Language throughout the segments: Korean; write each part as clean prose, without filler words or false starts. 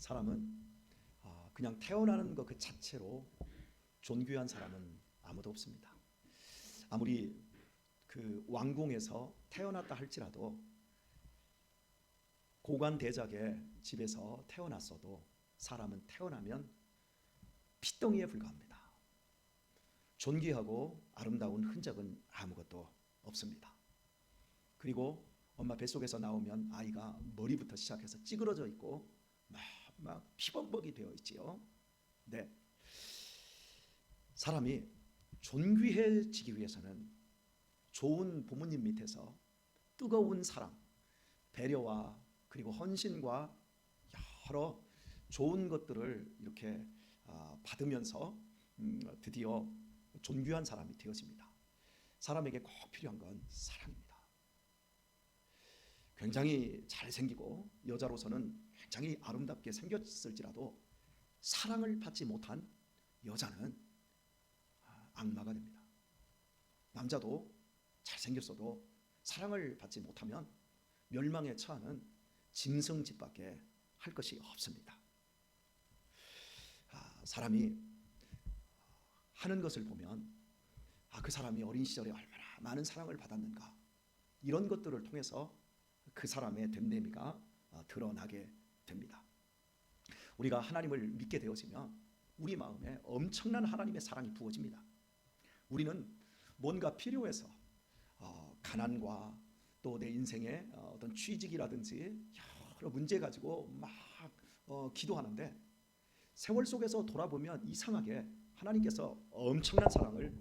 사람은 그냥 태어나는 것 그 자체로 존귀한 사람은 아무도 없습니다. 아무리 그 왕궁에서 태어났다 할지라도 고관대작의 집에서 태어났어도 사람은 태어나면 피덩이에 불과합니다. 존귀하고 아름다운 흔적은 아무것도 없습니다. 그리고 엄마 뱃속에서 나오면 아이가 머리부터 시작해서 찌그러져 있고 막 피범벅이 되어 있지요. 네. 사람이 존귀해지기 위해서는 좋은 부모님 밑에서 뜨거운 사랑, 배려와 그리고 헌신과 여러 좋은 것들을 이렇게 받으면서 드디어 존귀한 사람이 되어집니다. 사람에게 꼭 필요한 건 사랑입니다. 굉장히 잘생기고 여자로서는 굉장히 아름답게 생겼을지라도 사랑을 받지 못한 여자는 악마가 됩니다. 남자도 잘생겼어도 사랑을 받지 못하면 멸망에 처하는 짐승짓밖에 할 것이 없습니다. 사람이 하는 것을 보면 그 사람이 어린 시절에 얼마나 많은 사랑을 받았는가, 이런 것들을 통해서 그 사람의 됨됨이가 드러나게 됩니다. 우리가 하나님을 믿게 되어지면 우리 마음에 엄청난 하나님의 사랑이 부어집니다. 우리는 뭔가 필요해서 가난과 또 내 인생의 어떤 취직이라든지 여러 문제 가지고 막 기도하는데 세월 속에서 돌아보면 이상하게 하나님께서 엄청난 사랑을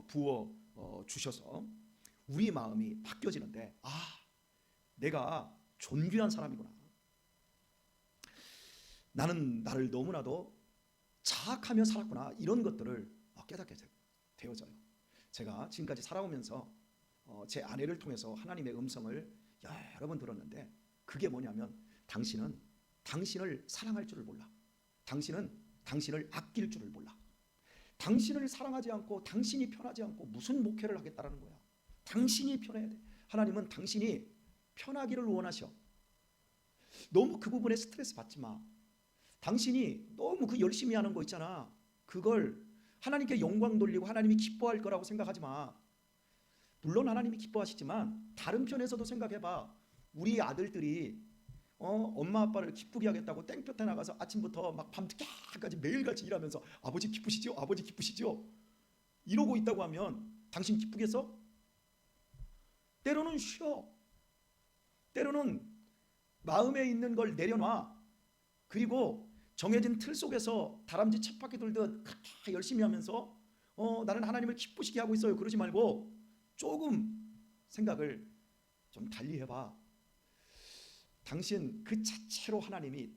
부어 주셔서 우리 마음이 바뀌어지는데 내가 존귀한 사람이구나, 나는 나를 너무나도 자학하며 살았구나, 이런 것들을 깨닫게 되어져요. 제가 지금까지 살아오면서 제 아내를 통해서 하나님의 음성을 여러 번 들었는데 그게 뭐냐면 당신은 당신을 사랑할 줄을 몰라, 당신은 당신을 아낄 줄을 몰라, 당신을 사랑하지 않고 당신이 편하지 않고 무슨 목회를 하겠다라는 거야. 당신이 편해야 돼. 하나님은 당신이 편하기를 원하셔. 너무 그 부분에 스트레스 받지 마. 당신이 너무 그 열심히 하는 거 있잖아, 그걸 하나님께 영광 돌리고 하나님이 기뻐할 거라고 생각하지 마. 물론 하나님이 기뻐하시지만 다른 편에서도 생각해봐. 우리 아들들이 엄마 아빠를 기쁘게 하겠다고 땡볕에 나가서 아침부터 막 밤늦게까지 매일같이 일하면서 아버지 기쁘시죠? 아버지 기쁘시죠? 이러고 있다고 하면 당신 기쁘겠어? 때로는 쉬어. 때로는 마음에 있는 걸 내려놔. 그리고 정해진 틀 속에서 다람쥐 쳇바퀴 돌듯 그렇게 열심히 하면서 나는 하나님을 기쁘시게 하고 있어요, 그러지 말고 조금 생각을 좀 달리 해봐. 당신 그 자체로 하나님이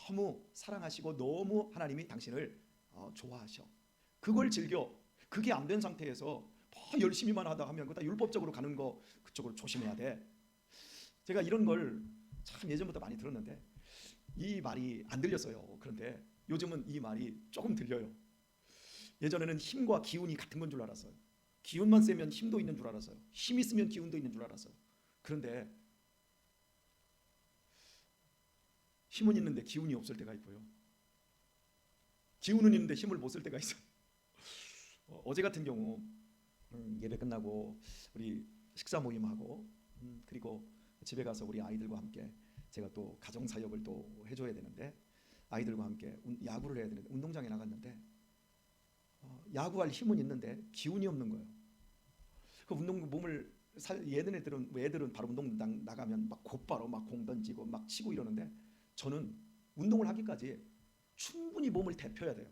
너무 사랑하시고 너무 하나님이 당신을 좋아하셔. 그걸 즐겨. 그게 안 된 상태에서 열심히만 하다 하면 그다 율법적으로 가는 거, 그쪽으로 조심해야 돼. 제가 이런 걸 참 예전부터 많이 들었는데 이 말이 안 들렸어요. 그런데 요즘은 이 말이 조금 들려요. 예전에는 힘과 기운이 같은 건 줄 알았어요. 기운만 세면 힘도 있는 줄 알았어요. 힘이 있으면 기운도 있는 줄 알았어요. 그런데 힘은 있는데 기운이 없을 때가 있고요, 기운은 있는데 힘을 못 쓸 때가 있어요. 어제 같은 경우 예배 끝나고 우리 식사 모임하고 그리고 집에 가서 우리 아이들과 함께 제가 또 가정사역을 또 해줘야 되는데 아이들과 함께 야구를 해야 되는데 운동장에 나갔는데 야구할 힘은 있는데 기운이 없는 거예요. 그 운동 몸을 애들은 바로 운동장 나가면 막 곧바로 막 공 던지고 막 치고 이러는데 저는 운동을 하기까지 충분히 몸을 데펴야 돼요.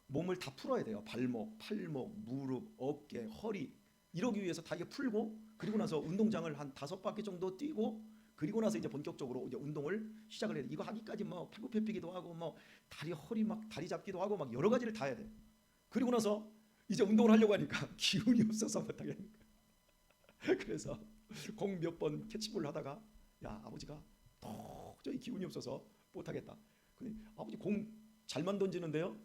몸을 다 풀어야 돼요. 발목, 팔목, 무릎, 어깨, 허리, 이러기 위해서 다 이게 풀고 그리고 나서 운동장을 한 5바퀴 정도 뛰고 그리고 나서 이제 본격적으로 이제 운동을 시작을 해야 돼. 이거 하기까지 뭐 팔굽혀펴기도 하고 뭐 다리 허리 막 다리 잡기도 하고 막 여러 가지를 다 해야 돼. 그리고 나서 이제 운동을 하려고 하니까 기운이 없어서 못하겠는 거야. 그래서 공 몇 번 캐치볼 하다가 야 아버지가 도저히 기운이 없어서 못하겠다. 근데 아버지 공 잘만 던지는데요.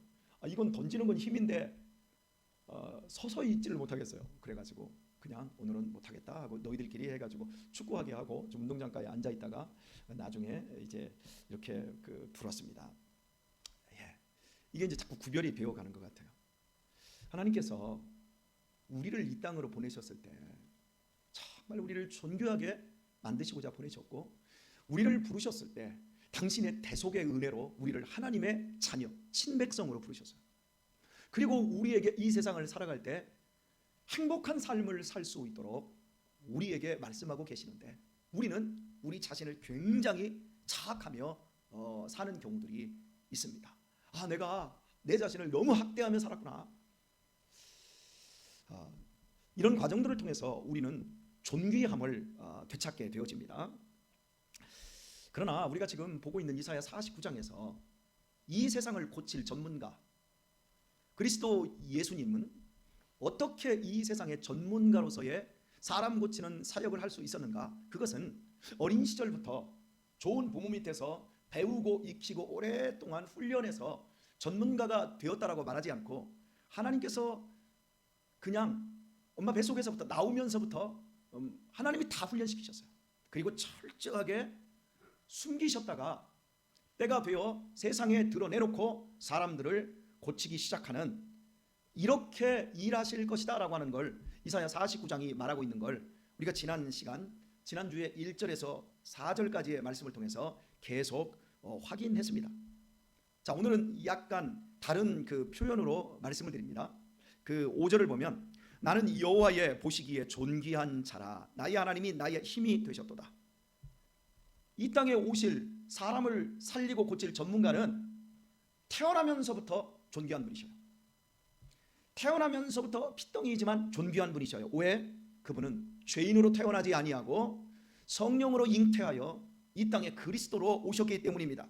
이건 던지는 건 힘인데 서서히 있지를 못하겠어요. 그래가지고 그냥 오늘은 못하겠다 하고 너희들끼리 해가지고 축구하게 하고 좀 운동장가에 앉아 있다가 나중에 이제 이렇게 불었습니다. 예. 이게 이제 자꾸 구별이 되어가는 것 같아요. 하나님께서 우리를 이 땅으로 보내셨을 때 정말 우리를 존귀하게 만드시고자 보내셨고, 우리를 부르셨을 때 당신의 대속의 은혜로 우리를 하나님의 자녀, 친백성으로 부르셨어요. 그리고 우리에게 이 세상을 살아갈 때 행복한 삶을 살 수 있도록 우리에게 말씀하고 계시는데, 우리는 우리 자신을 굉장히 자학하며 사는 경우들이 있습니다. 내가 내 자신을 너무 학대하며 살았구나. 이런 과정들을 통해서 우리는 존귀함을 되찾게 되어집니다. 그러나 우리가 지금 보고 있는 이사야 49장에서 이 세상을 고칠 전문가 그리스도 예수님은 어떻게 이 세상의 전문가로서의 사람 고치는 사역을 할 수 있었는가? 그것은 어린 시절부터 좋은 부모 밑에서 배우고 익히고 오랫동안 훈련해서 전문가가 되었다라고 말하지 않고, 하나님께서 그냥 엄마 뱃속에서부터 나오면서부터 하나님이 다 훈련시키셨어요. 그리고 철저하게 숨기셨다가 때가 되어 세상에 드러내놓고 사람들을 고치기 시작하는, 이렇게 일하실 것이다 라고 하는 걸 이사야 49장이 말하고 있는 걸 우리가 지난주에 1절에서 4절까지의 말씀을 통해서 계속 확인했습니다. 자, 오늘은 약간 다른 표현으로 말씀을 드립니다. 5절을 보면 나는 여호와의 보시기에 존귀한 자라, 나의 하나님이 나의 힘이 되셨도다. 이 땅에 오실 사람을 살리고 고칠 전문가는 태어나면서부터 존귀한 분이셔요. 태어나면서부터 핏덩이지만 존귀한 분이셔요. 왜? 그분은 죄인으로 태어나지 아니하고 성령으로 잉태하여 이 땅에 그리스도로 오셨기 때문입니다.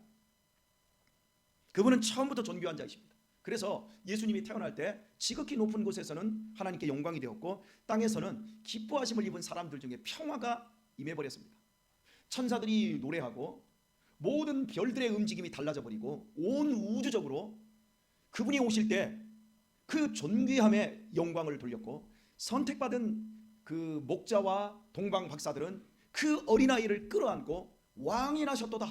그분은 처음부터 존귀한 자이십니다. 그래서 예수님이 태어날 때 지극히 높은 곳에서는 하나님께 영광이 되었고, 땅에서는 기뻐하심을 입은 사람들 중에 평화가 임해버렸습니다. 천사들이 노래하고 모든 별들의 움직임이 달라져 버리고 온 우주적으로 그분이 오실 때 그 존귀함의 영광을 돌렸고, 선택받은 그 목자와 동방 박사들은 그 어린아이를 끌어안고 왕이 나셨도다,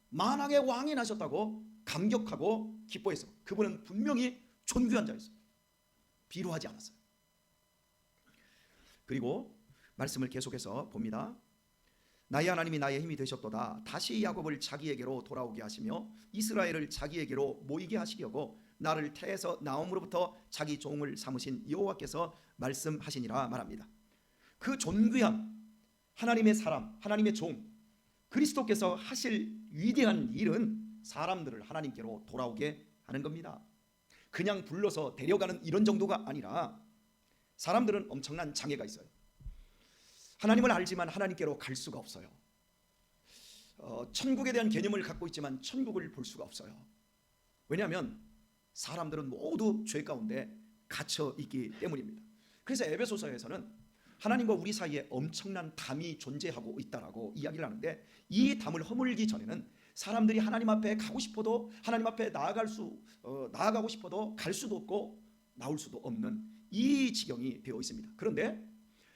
만왕의 왕이 나셨다고 감격하고 기뻐했어. 그분은 분명히 존귀한 자였어요. 비루하지 않았어요. 그리고 말씀을 계속해서 봅니다. 나의 하나님이 나의 힘이 되셨도다. 다시 야곱을 자기에게로 돌아오게 하시며 이스라엘을 자기에게로 모이게 하시려고 나를 태에서 나옴으로부터 자기 종을 삼으신 여호와께서 말씀하시니라 말합니다. 그 존귀함, 하나님의 사람, 하나님의 종 그리스도께서 하실 위대한 일은 사람들을 하나님께로 돌아오게 하는 겁니다. 그냥 불러서 데려가는 이런 정도가 아니라, 사람들은 엄청난 장애가 있어요. 하나님을 알지만 하나님께로 갈 수가 없어요. 천국에 대한 개념을 갖고 있지만 천국을 볼 수가 없어요. 왜냐하면 사람들은 모두 죄 가운데 갇혀 있기 때문입니다. 그래서 에베소서에서는 하나님과 우리 사이에 엄청난 담이 존재하고 있다라고 이야기를 하는데, 이 담을 허물기 전에는 사람들이 하나님 앞에 가고 싶어도, 하나님 앞에 나아가고 싶어도 갈 수도 없고 나올 수도 없는 이 지경이 되어 있습니다. 그런데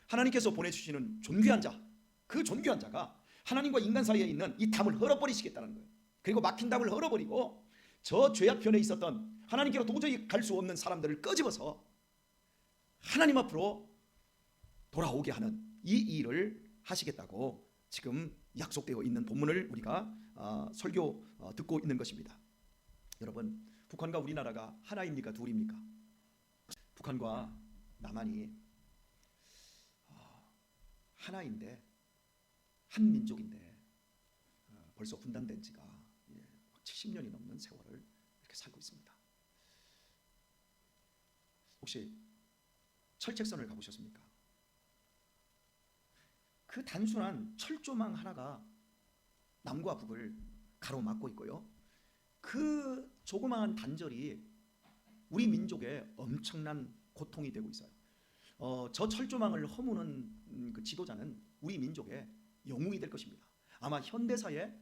하나님께서 보내주시는 존귀한 자, 그 존귀한 자가 하나님과 인간 사이에 있는 이 담을 헐어버리시겠다는 거예요. 그리고 막힌 담을 헐어버리고 저 죄악편에 있었던 하나님께로 도저히 갈 수 없는 사람들을 끄집어서 하나님 앞으로 돌아오게 하는 이 일을 하시겠다고 지금 약속되어 있는 본문을 우리가 설교 듣고 있는 것입니다. 여러분, 북한과 우리나라가 하나입니까? 둘입니까? 북한과 남한이 하나인데, 한 민족인데 벌써 분단된 지가 70년이 넘는 세월을 이렇게 살고 있습니다. 혹시 철책선을 가보셨습니까? 그 단순한 철조망 하나가 남과 북을 가로막고 있고요. 그 조그마한 단절이 우리 민족의 엄청난 고통이 되고 있어요. 저 철조망을 허무는 그 지도자는 우리 민족의 영웅이 될 것입니다. 아마 현대사의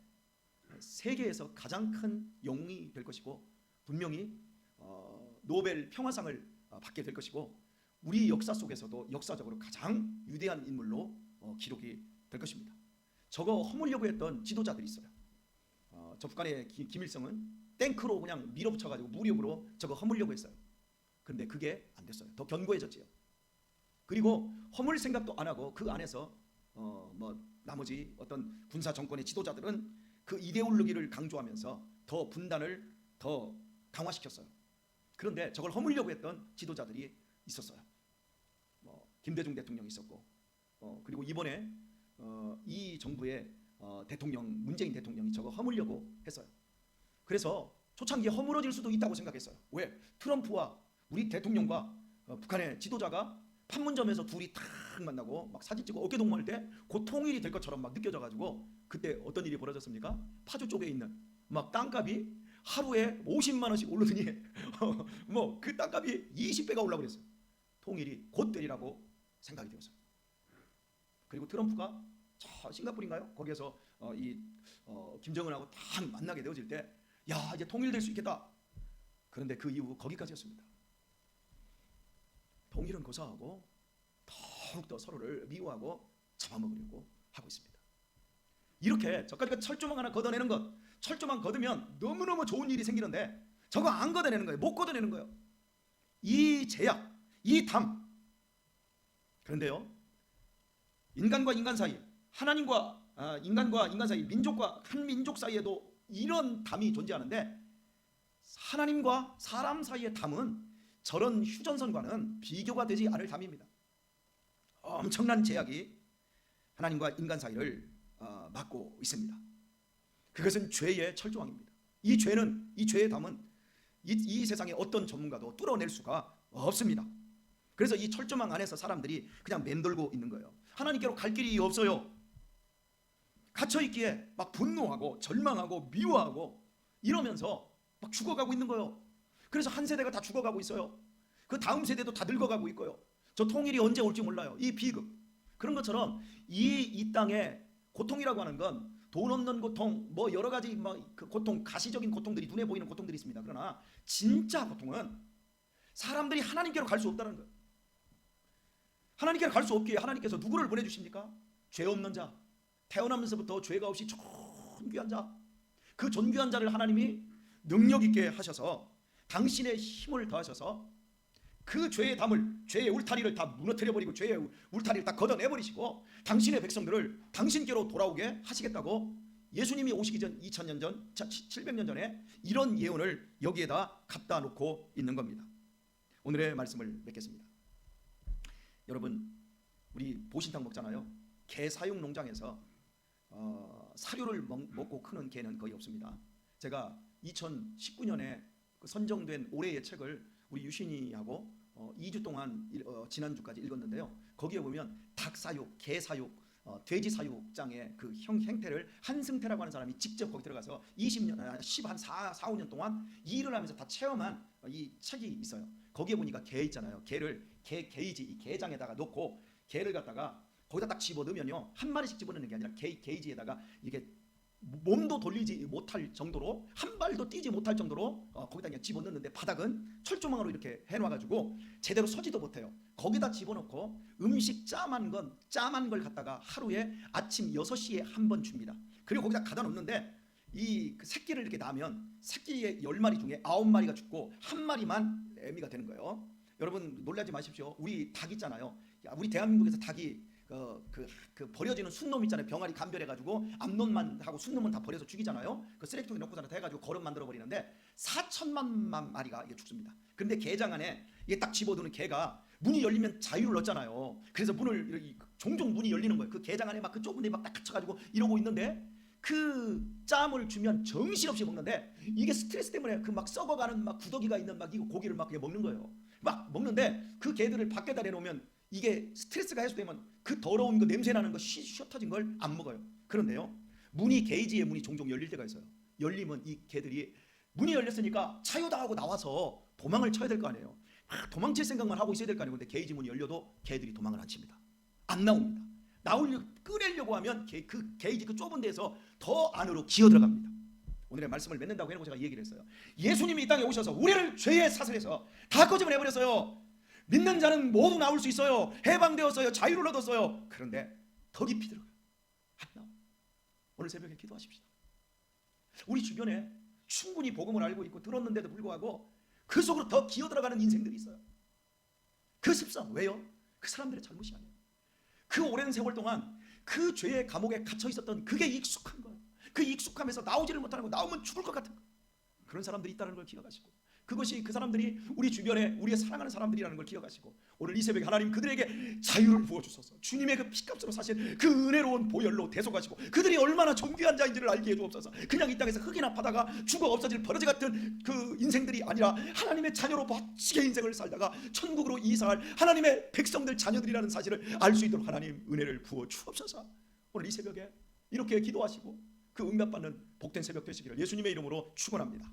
세계에서 가장 큰 영웅이 될 것이고, 분명히 노벨 평화상을 받게 될 것이고, 우리 역사 속에서도 역사적으로 가장 위대한 인물로 기록이 될 것입니다. 저거 허물려고 했던 지도자들이 있어요. 저 북한의 김일성은 탱크로 그냥 밀어붙여가지고 무력으로 저거 허물려고 했어요. 그런데 그게 안 됐어요. 더 견고해졌지요. 그리고 허물 생각도 안 하고 그 안에서 나머지 어떤 군사 정권의 지도자들은 그 이데올로기를 강조하면서 더 분단을 더 강화시켰어요. 그런데 저걸 허물려고 했던 지도자들이 있었어요. 김대중 대통령이 있었고, 그리고 이번에 이 정부의 대통령 문재인 대통령이 저거 허물려고 했어요. 그래서 초창기에 허물어질 수도 있다고 생각했어요. 왜? 트럼프와 우리 대통령과 북한의 지도자가 판문점에서 둘이 탁 만나고 막 사진 찍고 어깨 동무할 때 곧 통일이 될 것처럼 막 느껴져가지고 그때 어떤 일이 벌어졌습니까? 파주 쪽에 있는 막 땅값이 하루에 50만 원씩 오르더니 그 땅값이 20배가 올라 그랬어요. 통일이 곧 되리라고 생각이 되었어요. 그리고 트럼프가 저 싱가포르인가요? 거기에서 김정은하고 딱 만나게 되어질 때, 야, 이제 통일될 수 있겠다. 그런데 그 이후 거기까지였습니다. 통일은 고사하고 더욱더 서로를 미워하고 잡아먹으려고 하고 있습니다. 이렇게 저까지 철조망 하나 걷어내는 것, 철조망 걷으면 너무너무 좋은 일이 생기는데 저거 안 걷어내는 거예요. 못 걷어내는 거예요. 이 제약, 이 담. 그런데요, 인간과 인간 사이, 인간과 인간 사이, 민족과 한 민족 사이에도 이런 담이 존재하는데, 하나님과 사람 사이의 담은 저런 휴전선과는 비교가 되지 않을 담입니다. 엄청난 제약이 하나님과 인간 사이를 막고 있습니다. 그것은 죄의 철조망입니다. 이 죄의 담은 이 세상의 어떤 전문가도 뚫어낼 수가 없습니다. 그래서 이 철조망 안에서 사람들이 그냥 맴돌고 있는 거예요. 하나님께로 갈 길이 없어요. 갇혀있기에 막 분노하고 절망하고 미워하고 이러면서 막 죽어가고 있는 거예요. 그래서 한 세대가 다 죽어가고 있어요. 그 다음 세대도 다 늙어가고 있고요. 저 통일이 언제 올지 몰라요. 이 비극. 그런 것처럼 이 땅에 고통이라고 하는 건 돈 없는 고통, 여러 가지 그 고통, 가시적인 고통들이 눈에 보이는 고통들이 있습니다. 그러나 진짜 고통은 사람들이 하나님께로 갈 수 없다는 거예요. 하나님께로 갈 수 없기에 하나님께서 누구를 보내주십니까? 죄 없는 자, 태어나면서부터 죄가 없이 존귀한 자, 그 존귀한 자를 하나님이 능력 있게 하셔서 당신의 힘을 더하셔서 그 죄의 담을, 죄의 울타리를 다 무너뜨려버리고 죄의 울타리를 다 걷어내버리시고 당신의 백성들을 당신께로 돌아오게 하시겠다고 예수님이 오시기 전 2000년 전, 700년 전에 이런 예언을 여기에다 갖다 놓고 있는 겁니다. 오늘의 말씀을 맺겠습니다. 여러분, 우리 보신탕 먹잖아요. 개 사육 농장에서 사료를 먹고 크는 개는 거의 없습니다. 제가 2019년에 그 선정된 올해의 책을 우리 유신이하고 2주 동안 지난주까지 읽었는데요. 거기에 보면 닭 사육, 개 사육, 돼지 사육장의 그 행태를 한승태라고 하는 사람이 직접 거기 들어가서 20년, 한 4, 5년 동안 일을 하면서 다 체험한 이 책이 있어요. 거기에 보니까 개 있잖아요. 개를 게이지, 이 게장에다가 넣고 개를 갖다가 거기다 딱 집어 넣으면요, 한 마리씩 집어넣는 게 아니라 게이지에다가 이게 몸도 돌리지 못할 정도로, 한 발도 뛰지 못할 정도로 거기다 그냥 집어넣는데, 바닥은 철조망으로 이렇게 해놔가지고 제대로 서지도 못해요. 거기다 집어넣고 음식 짬한 걸 갖다가 하루에 아침 6시에 한 번 줍니다. 그리고 거기다 가다 놓는데 그 새끼를 이렇게 낳으면 새끼의 10마리 중에 9마리가 죽고 한 마리만 애미가 되는 거예요. 여러분 놀라지 마십시오. 우리 닭 있잖아요. 우리 대한민국에서 닭이 그 버려지는 순놈 있잖아요. 병아리 감별해가지고 암놈만 하고 순놈은 다 버려서 죽이잖아요. 그 쓰레기통에 넣고서 다 해가지고 거름 만들어 버리는데 4천만 마리가 이게 죽습니다. 그런데 게장 안에 이게 딱 집어두는 개가 문이 열리면 자유를 얻잖아요. 그래서 종종 문이 열리는 거예요. 그 게장 안에 막 그 좁은 데 막 딱 갇혀가지고 이러고 있는데 그 짬을 주면 정신없이 먹는데, 이게 스트레스 때문에 그 막 썩어가는 막 구더기가 있는 막 이거 고기를 막 그냥 먹는 거예요. 막 먹는데 그 개들을 밖에다 내놓으면 이게 스트레스가 해소되면 그 더러운 거, 냄새 나는 거 셔터진 걸 안 먹어요. 그런데요, 게이지의 문이 종종 열릴 때가 있어요. 열리면 이 개들이 문이 열렸으니까 자유다 하고 나와서 도망을 쳐야 될 거 아니에요. 도망칠 생각만 하고 있어야 될 거 아니에요. 근데 게이지 문이 열려도 개들이 도망을 안 칩니다. 안 나옵니다. 끄내려고 하면 그 게이지 그 좁은 데서 더 안으로 기어 들어갑니다. 오늘의 말씀을 맺는다고 해놓고 제가 이 얘기를 했어요. 예수님이 이 땅에 오셔서 우리를 죄의 사슬에서 다 꺼집어내버렸어요. 믿는 자는 모두 나올 수 있어요. 해방되었어요. 자유를 얻었어요. 그런데 더 깊이 들어가요. 안 나와. 오늘 새벽에 기도하십시다. 우리 주변에 충분히 복음을 알고 있고 들었는데도 불구하고 그 속으로 더 기어 들어가는 인생들이 있어요. 그 습성. 왜요? 그 사람들의 잘못이 아니에요. 그 오랜 세월 동안 그 죄의 감옥에 갇혀 있었던 그게 익숙한 거예요. 그 익숙함에서 나오지를 못하는 거, 나오면 죽을 것 같은 거. 그런 사람들이 있다는 걸 기억하시고, 그것이 그 사람들이 우리 주변에 우리의 사랑하는 사람들이라는 걸 기억하시고, 오늘 이 새벽에 하나님 그들에게 자유를 부어주소서. 주님의 그 피값으로 사실 그 은혜로운 보혈로 대속하시고 그들이 얼마나 존귀한 자인지를 알게 해주옵소서. 그냥 이 땅에서 흙이나 파다가 죽어 없어질 버러지 같은 그 인생들이 아니라 하나님의 자녀로 멋지게 인생을 살다가 천국으로 이사할 하나님의 백성들 자녀들이라는 사실을 알 수 있도록 하나님 은혜를 부어 주옵소서. 오늘 이 새벽에 이렇게 기도하시고 그 응답받는 복된 새벽 되시기를 예수님의 이름으로 축원합니다.